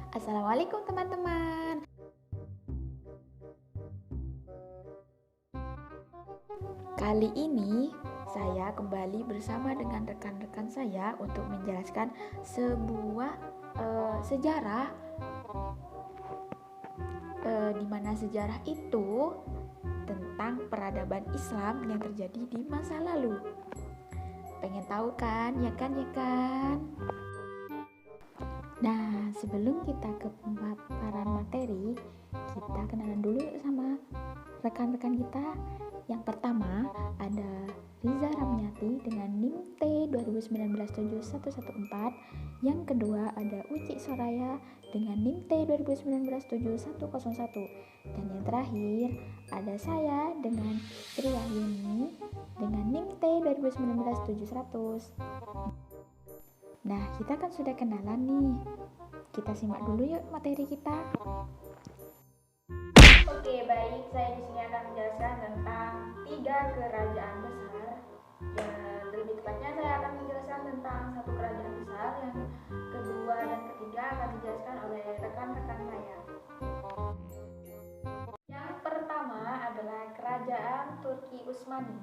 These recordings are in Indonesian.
Assalamualaikum teman-teman. Kali ini saya kembali bersama dengan rekan-rekan saya untuk menjelaskan sebuah sejarah di mana sejarah itu tentang peradaban Islam yang terjadi di masa lalu. Pengen tahu kan? Ya kan, ya kan? Nah, sebelum kita ke pemaparan materi, kita kenalan dulu sama rekan-rekan kita. Yang pertama ada Riza Ramyati dengan NIM T20197114. Yang kedua ada Uci Soraya dengan NIM T20197101. Dan yang terakhir ada saya dengan Sri Wahyuni dengan NIM T20197100. Nah, kita kan sudah kenalan nih. Kita simak dulu yuk materi kita. Oke, baik. Saya di sini akan menjelaskan tentang 3 kerajaan besar. Ya, lebih tepatnya saya akan menjelaskan tentang satu kerajaan besar, yang kedua dan ketiga akan dijelaskan oleh rekan-rekan saya. Yang pertama adalah kerajaan Turki Utsmani.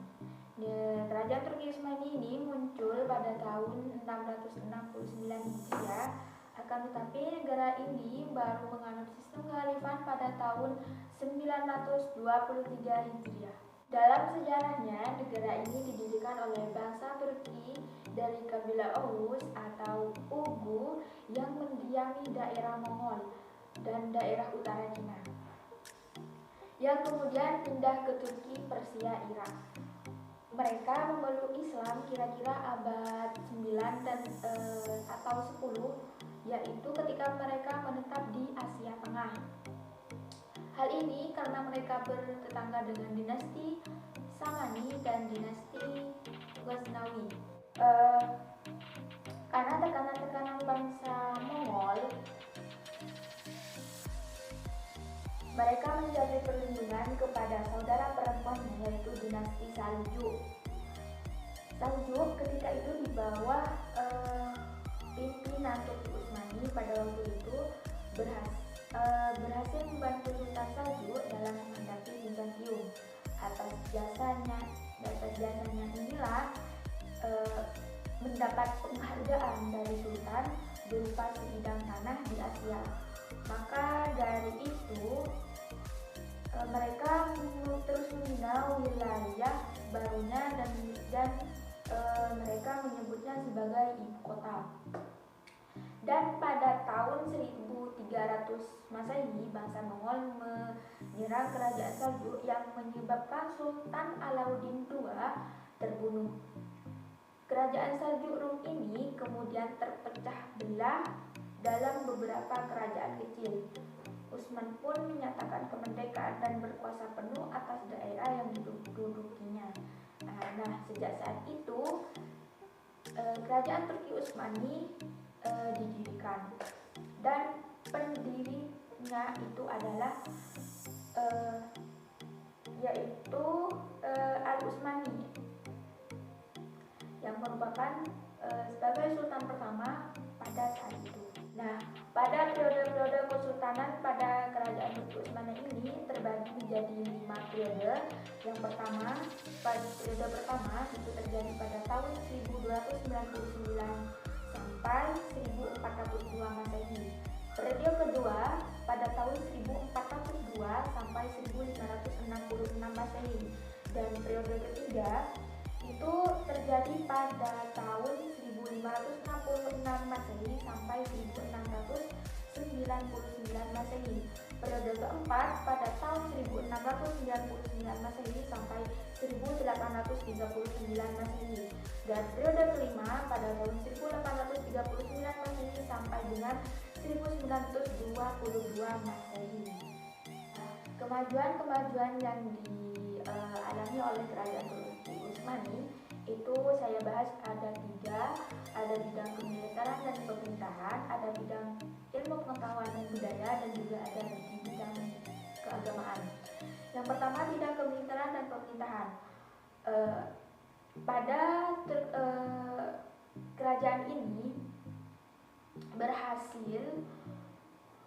Kerajaan Turki Utsmani ini muncul pada tahun 669 Hijriah. Akan tetapi negara ini baru menganut sistem kehalifan pada tahun 923 Hijriah. Dalam sejarahnya, negara ini didirikan oleh bangsa Turki dari kabilah Oghuz atau Ugu yang mendiami daerah Mongol dan daerah utara Cina, yang kemudian pindah ke Turki, Persia, Irak. Mereka memeluk Islam kira-kira abad 9 dan atau 10, yaitu ketika mereka menetap di Asia Tengah. Hal ini karena mereka bertetangga dengan dinasti Samani dan dinasti Ghaznawi. Karena tekanan-tekanan bangsa Mongol, mereka menjadi perlindungan kepada saudara perempuannya, yaitu dinasti Saljuk. Saljuk ketika itu di bawah pimpinan Turki Utsmani pada waktu itu berhasil membantu Sultan Saljuk dalam menghadapi Bizantium. Atas jasanya inilah mendapat penghargaan dari Sultan berupa sebidang tanah di Asia. Maka dari itu mereka terus membina wilayah barunya dan mereka menyebutnya sebagai ibu kota. Dan pada tahun 1300 Masehi, bangsa Mongol menyerang kerajaan Saljuk yang menyebabkan Sultan Alauddin II terbunuh. Kerajaan Saljuk Rum ini kemudian terpecah belah dalam beberapa kerajaan kecil. Utsman pun menyatakan kemerdekaan dan berkuasa penuh atas daerah yang didudukinya. Nah, sejak saat itu kerajaan Turki Utsmani didirikan, dan pendirinya itu adalah yaitu Al-Utsmani yang merupakan sebagai sultan pertama pada saat itu. Nah, pada periode-periode kesultanan pada kerajaan Turki Utsmani ini terbagi menjadi 5 periode. Yang pertama, pada periode pertama itu terjadi pada tahun 1299 sampai 1402 Masehi. Periode kedua pada tahun 1402 sampai 1566 Masehi. Dan periode ketiga itu terjadi pada tahun 1566 Masehi sampai 1699 Masehi. Periode keempat pada tahun 1699 Masehi sampai 1839 Masehi. Dan periode kelima pada tahun 1839 Masehi sampai dengan 1922 Masehi. Nah, kemajuan-kemajuan yang dialami oleh kerajaan Turki Utsmani itu saya bahas ada 3, ada bidang kemiliteran dan pemerintahan, ada bidang ilmu pengetahuan dan budaya, dan juga ada di bidang keagamaan. Yang pertama, bidang kemiliteran dan pemerintahan. Pada kerajaan ini berhasil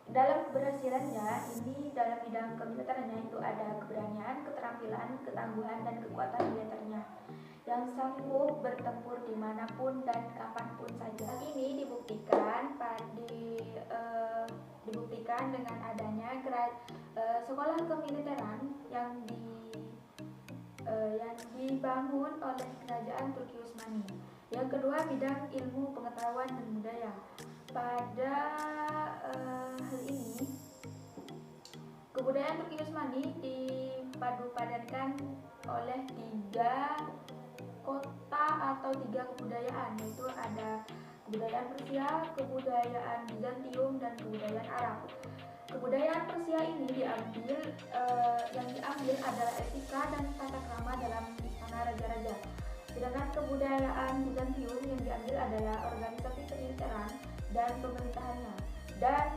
dalam keberhasilannya ini dalam bidang kemiliterannya itu ada keberanian, keterampilan, ketangguhan, dan kekuatan militernya yang sanggup bertempur dimanapun dan kapanpun saja. Ini dibuktikan dengan adanya sekolah kemiliteran yang dibangun oleh kerajaan Turki Utsmani. Yang kedua, bidang ilmu pengetahuan dan budaya. Pada hal ini, kebudayaan Turki Utsmani dipadupadankan oleh 3 kota atau 3 kebudayaan, yaitu ada kebudayaan Persia, kebudayaan Bizantium, dan kebudayaan Arab. Kebudayaan Persia ini yang diambil adalah etika dan tata krama dalam istana raja-raja. Sedangkan kebudayaan Bizantium yang diambil adalah organisasi kemiliteran dan pemerintahannya. Dan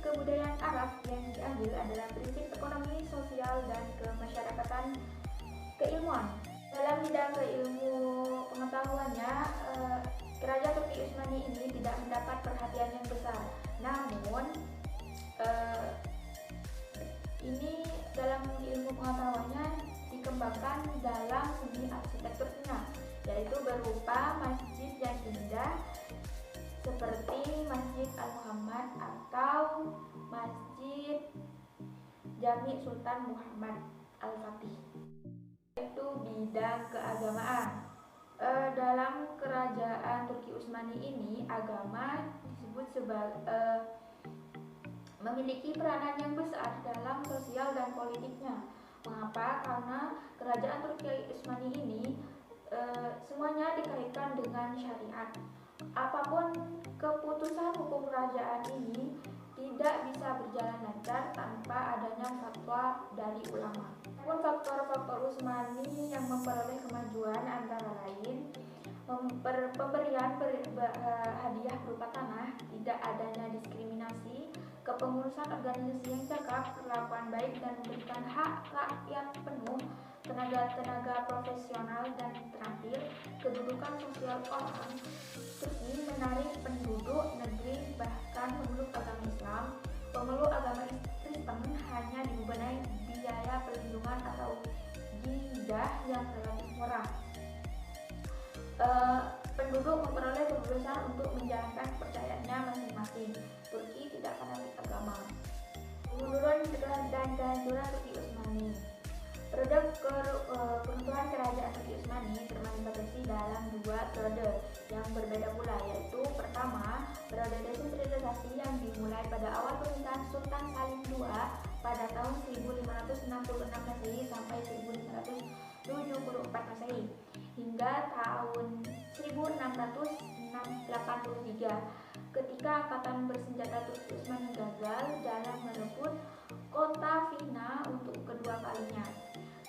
kebudayaan Arab yang diambil adalah prinsip ekonomi, sosial, dan kemasyarakatan, keilmuan. Dalam bidang keilmu pengetahuannya, kerajaan Turki Utsmani ini tidak mendapat perhatian yang besar. Namun, ini dalam ilmu pengetahuannya dikembangkan dalam seni arsitekturnya, yaitu berupa masjid yang indah seperti Masjid Al-Muhammad atau Masjid Jami Sultan Muhammad Al-Fatih. Itu bidang keagamaan. Dalam kerajaan Turki Utsmani ini, agama disebut sebagai memiliki peranan yang besar dalam sosial dan politiknya. Mengapa? Karena kerajaan Turki Utsmani ini semuanya dikaitkan dengan syariat. Apapun keputusan hukum kerajaan ini tidak bisa berjalan lancar tanpa adanya fatwa dari ulama. Faktor-faktor Utsmani yang memperoleh kemajuan antara lain pemberian hadiah berupa tanah, tidak adanya diskriminasi, kepengurusan organisasi yang cakap, perlakuan baik dan memberikan hak rakyat penuh, tenaga profesional dan terakhir kedudukan sosial orang Turki menarik penduduk negeri, bahkan pemeluk agama Islam. Pemeluk agama Kristen hanya dibebanai biaya perlindungan atau jizah yang relatif murah. Penduduk memperoleh kebebasan untuk menjalankan kepercayaannya masing-masing. Turki tidak fanatik agama. Kemunduran dan kehancuran Turki Utsmani. Periode keruntuhan kerajaan Turki Utsmani termanifestasi dalam 2 periode yang berbeda pula, yaitu pertama, periode desentralisasi yang dimulai pada awal pemerintahan Sultan Salim II pada tahun 1566 Masehi sampai 1574 Masehi hingga tahun 1683 ketika angkatan bersenjata Turki Utsmani gagal dalam merebut kota Vina untuk kedua kalinya.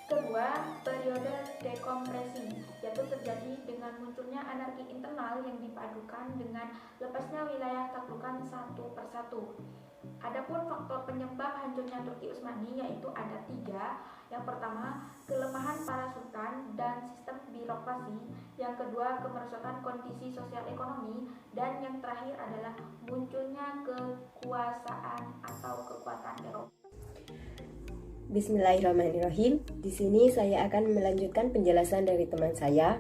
Kedua, periode dekompresi, yaitu terjadi dengan munculnya anarki internal yang dipadukan dengan lepasnya wilayah taklukan satu persatu. Adapun faktor penyebab hancurnya Turki Utsmani yaitu ada 3. Yang pertama, kelemahan para sultan dan sistem birokrasi. Yang kedua, kemerosotan kondisi sosial ekonomi. Dan yang terakhir adalah munculnya kekuasaan atau kekuatan Eropa. Bismillahirrahmanirrahim. Di sini saya akan melanjutkan penjelasan dari teman saya.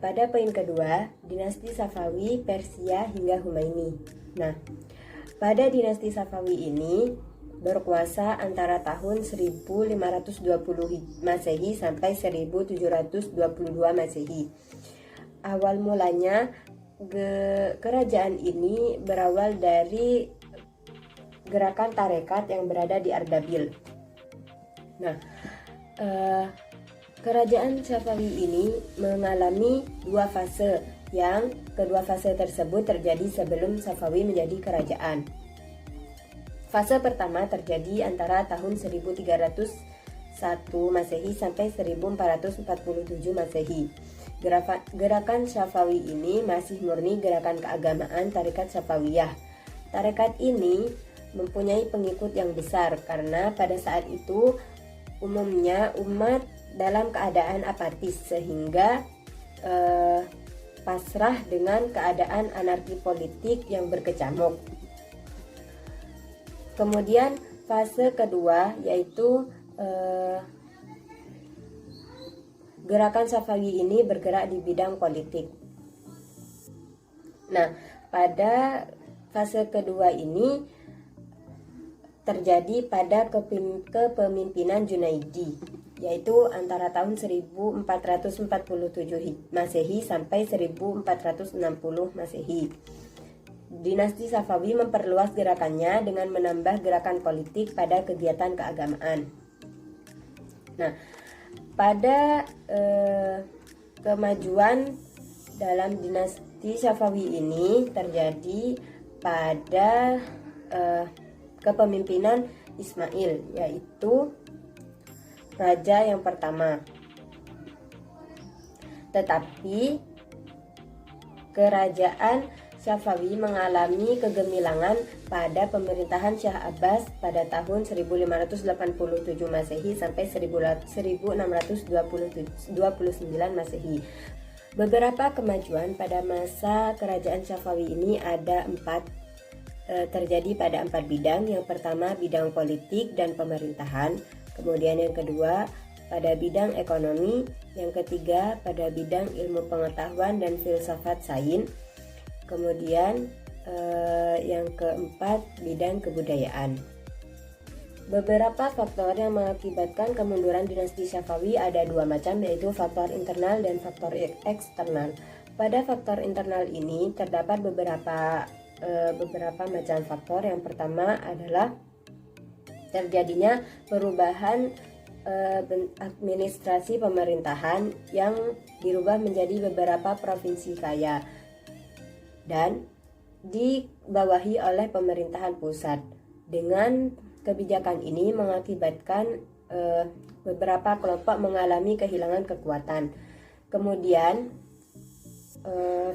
Pada poin kedua, dinasti Safawi, Persia hingga Humaini. Nah, pada dinasti Safawi ini berkuasa antara tahun 1520 Masehi sampai 1722 Masehi. Awal mulanya kerajaan ini berawal dari gerakan tarekat yang berada di Ardabil. Nah, kerajaan Safawi ini mengalami 2 fase, yang kedua fase tersebut terjadi sebelum Safawi menjadi kerajaan. Fase pertama terjadi antara tahun 1301 Masehi sampai 1447 Masehi. Gerakan Safawi ini masih murni gerakan keagamaan tarekat Safawiyah. Tarekat ini mempunyai pengikut yang besar karena pada saat itu umumnya umat dalam keadaan apatis sehingga pasrah dengan keadaan anarki politik yang berkecamuk. Kemudian fase kedua yaitu gerakan Safawi ini bergerak di bidang politik. Nah, pada fase kedua ini terjadi pada kepemimpinan Junaidi, yaitu antara tahun 1447 Masehi sampai 1460 Masehi. Dinasti Safawi memperluas gerakannya dengan menambah gerakan politik pada kegiatan keagamaan. Nah, pada kemajuan dalam dinasti Safawi ini terjadi pada kepemimpinan Ismail, yaitu raja yang pertama. Tetapi kerajaan Safawi mengalami kegemilangan pada pemerintahan Syah Abbas pada tahun 1587 Masehi sampai 1629 Masehi. Beberapa kemajuan pada masa kerajaan Safawi ini ada terjadi pada 4 bidang. Yang pertama bidang politik dan pemerintahan, kemudian yang kedua pada bidang ekonomi, yang ketiga pada bidang ilmu pengetahuan dan filsafat sains, kemudian yang keempat bidang kebudayaan. Beberapa faktor yang mengakibatkan kemunduran dinasti Safawi ada 2 macam, yaitu faktor internal dan faktor eksternal. Pada faktor internal ini terdapat beberapa macam faktor. Yang pertama adalah terjadinya perubahan administrasi pemerintahan yang dirubah menjadi beberapa provinsi kaya dan dibawahi oleh pemerintahan pusat. Dengan kebijakan ini mengakibatkan beberapa kelompok mengalami kehilangan kekuatan. Kemudian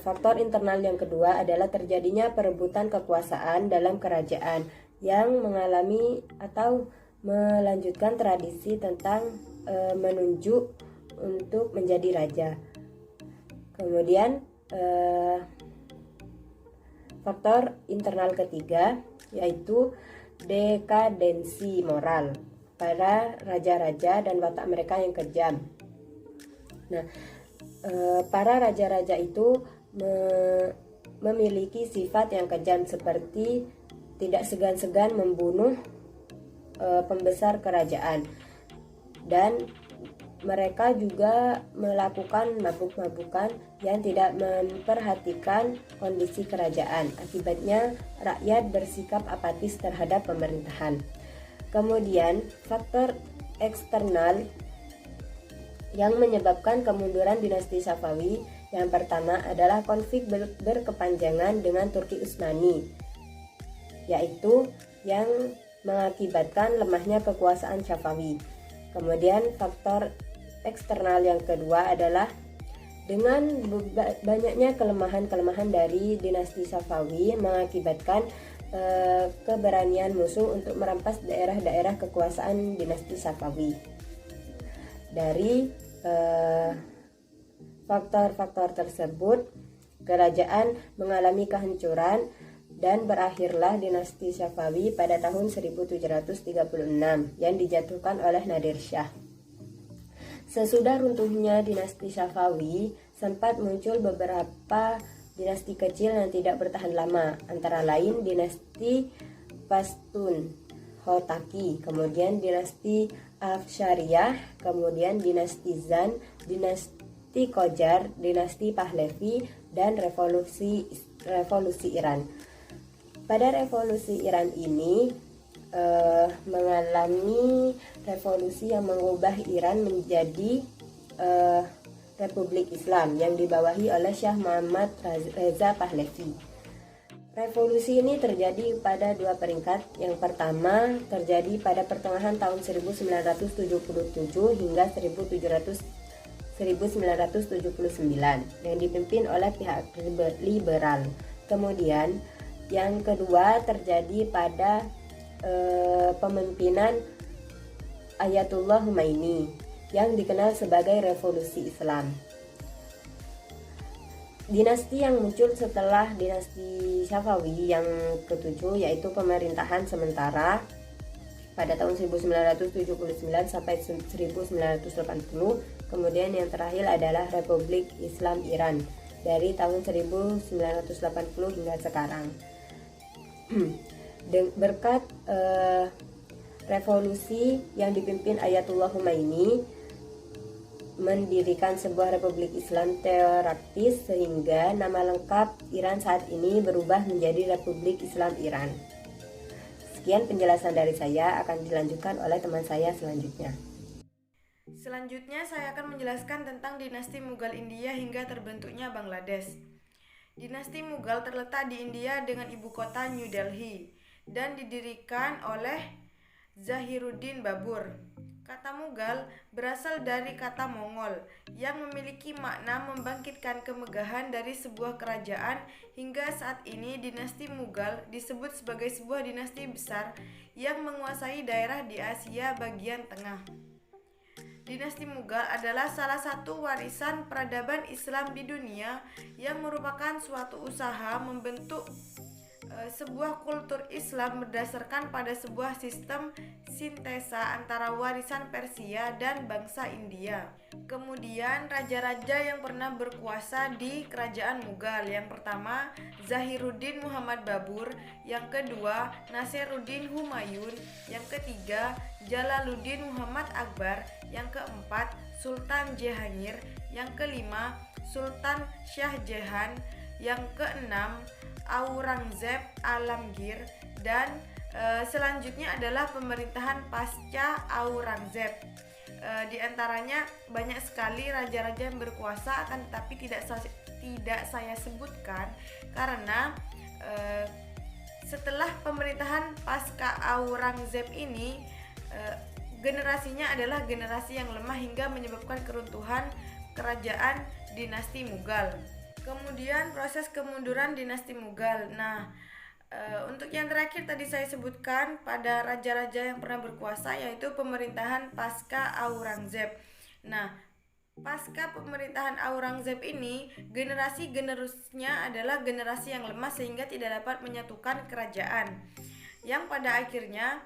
faktor internal yang kedua adalah terjadinya perebutan kekuasaan dalam kerajaan yang mengalami atau melanjutkan tradisi tentang menunjuk untuk menjadi raja. Kemudian faktor internal ketiga yaitu dekadensi moral para raja-raja dan watak mereka yang kejam. Nah, para raja-raja itu memiliki sifat yang kejam, seperti tidak segan-segan membunuh pembesar kerajaan, dan mereka juga melakukan mabuk-mabukan yang tidak memperhatikan kondisi kerajaan. Akibatnya rakyat bersikap apatis terhadap pemerintahan. Kemudian faktor eksternal yang menyebabkan kemunduran dinasti Safawi, yang pertama adalah konflik berkepanjangan dengan Turki Utsmani, yaitu yang mengakibatkan lemahnya kekuasaan Safawi. Kemudian faktor eksternal yang kedua adalah dengan banyaknya kelemahan-kelemahan dari dinasti Safawi mengakibatkan keberanian musuh untuk merampas daerah-daerah kekuasaan dinasti Safawi. Dari faktor-faktor tersebut, kerajaan mengalami kehancuran dan berakhirlah dinasti Safawi pada tahun 1736 yang dijatuhkan oleh Nadir Shah. Sesudah runtuhnya dinasti Safawi, sempat muncul beberapa dinasti kecil yang tidak bertahan lama, antara lain dinasti Pashtun Hotaki, kemudian dinasti Afshariyah, kemudian dinasti Zan, dinasti Qajar, dinasti Pahlavi, dan revolusi Iran. Pada revolusi Iran ini mengalami revolusi yang mengubah Iran menjadi Republik Islam yang dibawahi oleh Syah Muhammad Reza Pahlavi. Revolusi ini terjadi pada 2 peringkat. Yang pertama terjadi pada pertengahan tahun 1977 hingga 1979 yang dipimpin oleh pihak liberal. Kemudian yang kedua terjadi pada pemimpinan Ayatullah Khomeini yang dikenal sebagai Revolusi Islam. Dinasti yang muncul setelah dinasti Safawi yang ketujuh yaitu pemerintahan sementara pada tahun 1979 sampai 1980. Kemudian yang terakhir adalah Republik Islam Iran dari tahun 1980 hingga sekarang. Berkat revolusi yang dipimpin Ayatullah Khomeini mendirikan sebuah republik Islam teokratis sehingga nama lengkap Iran saat ini berubah menjadi Republik Islam Iran. Sekian penjelasan dari saya, akan dilanjutkan oleh teman saya selanjutnya. Selanjutnya saya akan menjelaskan tentang dinasti Mughal India hingga terbentuknya Bangladesh. Dinasti Mughal terletak di India dengan ibu kota New Delhi dan didirikan oleh Zahiruddin Babur. Kata Mughal berasal dari kata Mongol yang memiliki makna membangkitkan kemegahan dari sebuah kerajaan. Hingga saat ini dinasti Mughal disebut sebagai sebuah dinasti besar yang menguasai daerah di Asia bagian tengah. Dinasti Mughal adalah salah satu warisan peradaban Islam di dunia yang merupakan suatu usaha membentuk sebuah kultur Islam berdasarkan pada sebuah sistem sintesa antara warisan Persia dan bangsa India. Kemudian raja-raja yang pernah berkuasa di kerajaan Mughal, yang pertama Zahiruddin Muhammad Babur, yang kedua Nasiruddin Humayun, yang ketiga Jalaluddin Muhammad Akbar, yang keempat Sultan Jahangir, yang kelima Sultan Shah Jahan, yang keenam Aurangzeb Alamgir, dan selanjutnya adalah pemerintahan pasca Aurangzeb. Di antaranya banyak sekali raja-raja yang berkuasa, akan tetapi tidak saya sebutkan karena setelah pemerintahan pasca Aurangzeb ini generasinya adalah generasi yang lemah hingga menyebabkan keruntuhan kerajaan dinasti Mughal. Kemudian proses kemunduran dinasti Mughal. Nah, untuk yang terakhir tadi saya sebutkan pada raja-raja yang pernah berkuasa, yaitu pemerintahan pasca Aurangzeb. Nah, pasca pemerintahan Aurangzeb ini generasi generusnya adalah generasi yang lemah sehingga tidak dapat menyatukan kerajaan, yang pada akhirnya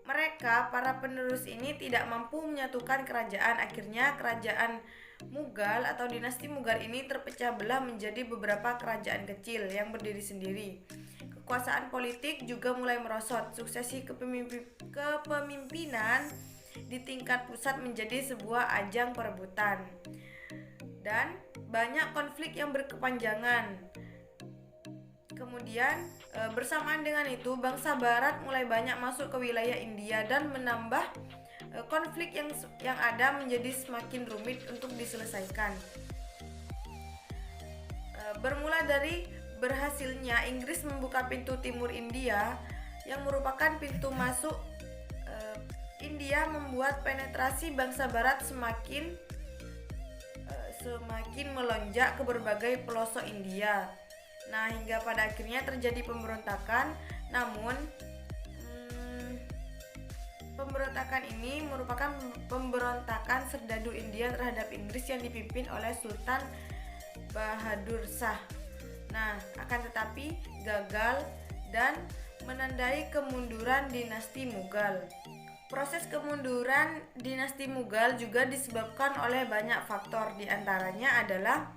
mereka para penerus ini tidak mampu menyatukan kerajaan. Akhirnya kerajaan Mughal atau dinasti Mughal ini terpecah belah menjadi beberapa kerajaan kecil yang berdiri sendiri. Kekuasaan politik juga mulai merosot. Suksesi kepemimpinan di tingkat pusat menjadi sebuah ajang perebutan, dan banyak konflik yang berkepanjangan. Kemudian bersamaan dengan itu bangsa barat mulai banyak masuk ke wilayah India dan menambah konflik yang ada menjadi semakin rumit untuk diselesaikan. Bermula dari berhasilnya Inggris membuka pintu timur India yang merupakan pintu masuk India, membuat penetrasi bangsa barat semakin melonjak ke berbagai pelosok India. Nah, hingga pada akhirnya terjadi pemberontakan. Namun pemberontakan ini merupakan pemberontakan serdadu India terhadap Inggris yang dipimpin oleh Sultan Bahadur Shah. Nah, akan tetapi gagal dan menandai kemunduran dinasti Mughal. Proses kemunduran dinasti Mughal juga disebabkan oleh banyak faktor. Di antaranya adalah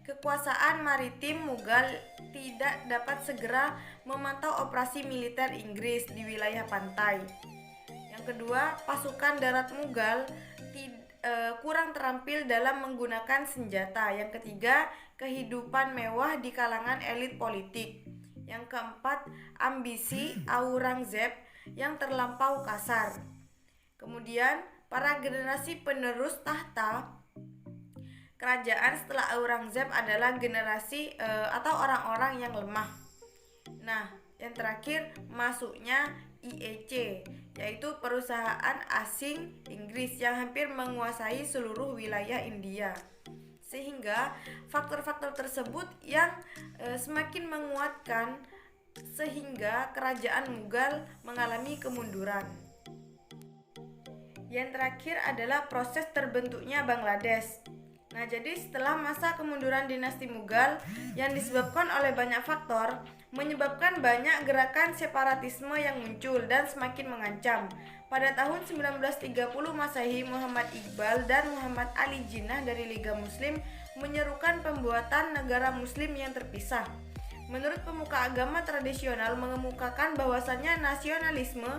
kekuasaan maritim Mughal tidak dapat segera memantau operasi militer Inggris di wilayah pantai. Yang kedua, pasukan darat Mughal kurang terampil dalam menggunakan senjata. Yang ketiga, kehidupan mewah di kalangan elit politik. Yang keempat, ambisi Aurangzeb yang terlampau kasar. Kemudian, para generasi penerus tahta kerajaan setelah Aurangzeb adalah generasi atau orang-orang yang lemah. Nah, yang terakhir masuknya IEC, yaitu perusahaan asing Inggris yang hampir menguasai seluruh wilayah India. Sehingga faktor-faktor tersebut yang semakin menguatkan sehingga kerajaan Mughal mengalami kemunduran. Yang terakhir adalah proses terbentuknya Bangladesh. Nah, jadi setelah masa kemunduran dinasti Mughal yang disebabkan oleh banyak faktor, menyebabkan banyak gerakan separatisme yang muncul dan semakin mengancam. Pada tahun 1930 Masehi, Muhammad Iqbal dan Muhammad Ali Jinnah dari Liga Muslim menyerukan pembuatan negara muslim yang terpisah. Menurut pemuka agama tradisional mengemukakan bahwasannya nasionalisme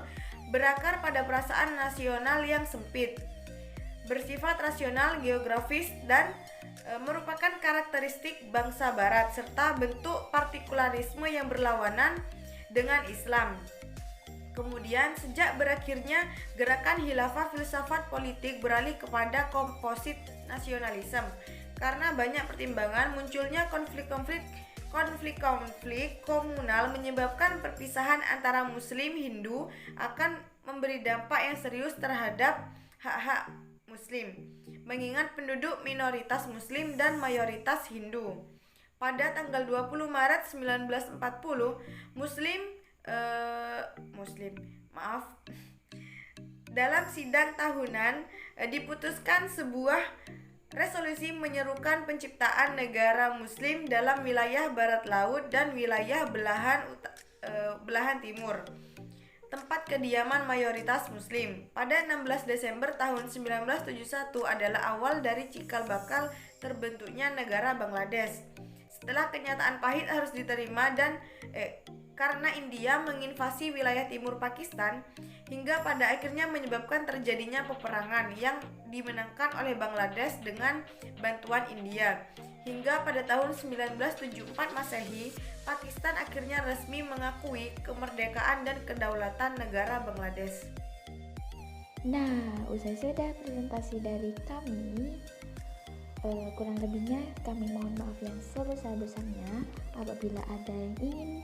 berakar pada perasaan nasional yang sempit, bersifat rasional, geografis, dan merupakan karakteristik bangsa barat serta bentuk partikularisme yang berlawanan dengan Islam. Kemudian sejak berakhirnya gerakan khilafah, filsafat politik beralih kepada komposit nasionalisme. Karena banyak pertimbangan, munculnya konflik-konflik komunal menyebabkan perpisahan antara Muslim Hindu akan memberi dampak yang serius terhadap hak-hak Muslim, mengingat penduduk minoritas Muslim dan mayoritas Hindu. Pada tanggal 20 Maret 1940, dalam sidang tahunan diputuskan sebuah resolusi menyerukan penciptaan negara Muslim dalam wilayah Barat Laut dan wilayah belahan timur, tempat kediaman mayoritas Muslim. Pada 16 Desember tahun 1971 adalah awal dari cikal bakal terbentuknya negara Bangladesh. Setelah kenyataan pahit harus diterima dan karena India menginvasi wilayah timur Pakistan, hingga pada akhirnya menyebabkan terjadinya peperangan yang dimenangkan oleh Bangladesh dengan bantuan India. Hingga pada tahun 1974 Masehi, Pakistan akhirnya resmi mengakui kemerdekaan dan kedaulatan negara Bangladesh. Nah, usai sudah presentasi dari kami, kurang lebihnya kami mohon maaf yang sebesar-besarnya. Apabila ada yang ingin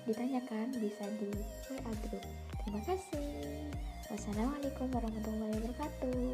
ditanyakan bisa di WA group. Terima kasih. Wassalamualaikum warahmatullahi wabarakatuh.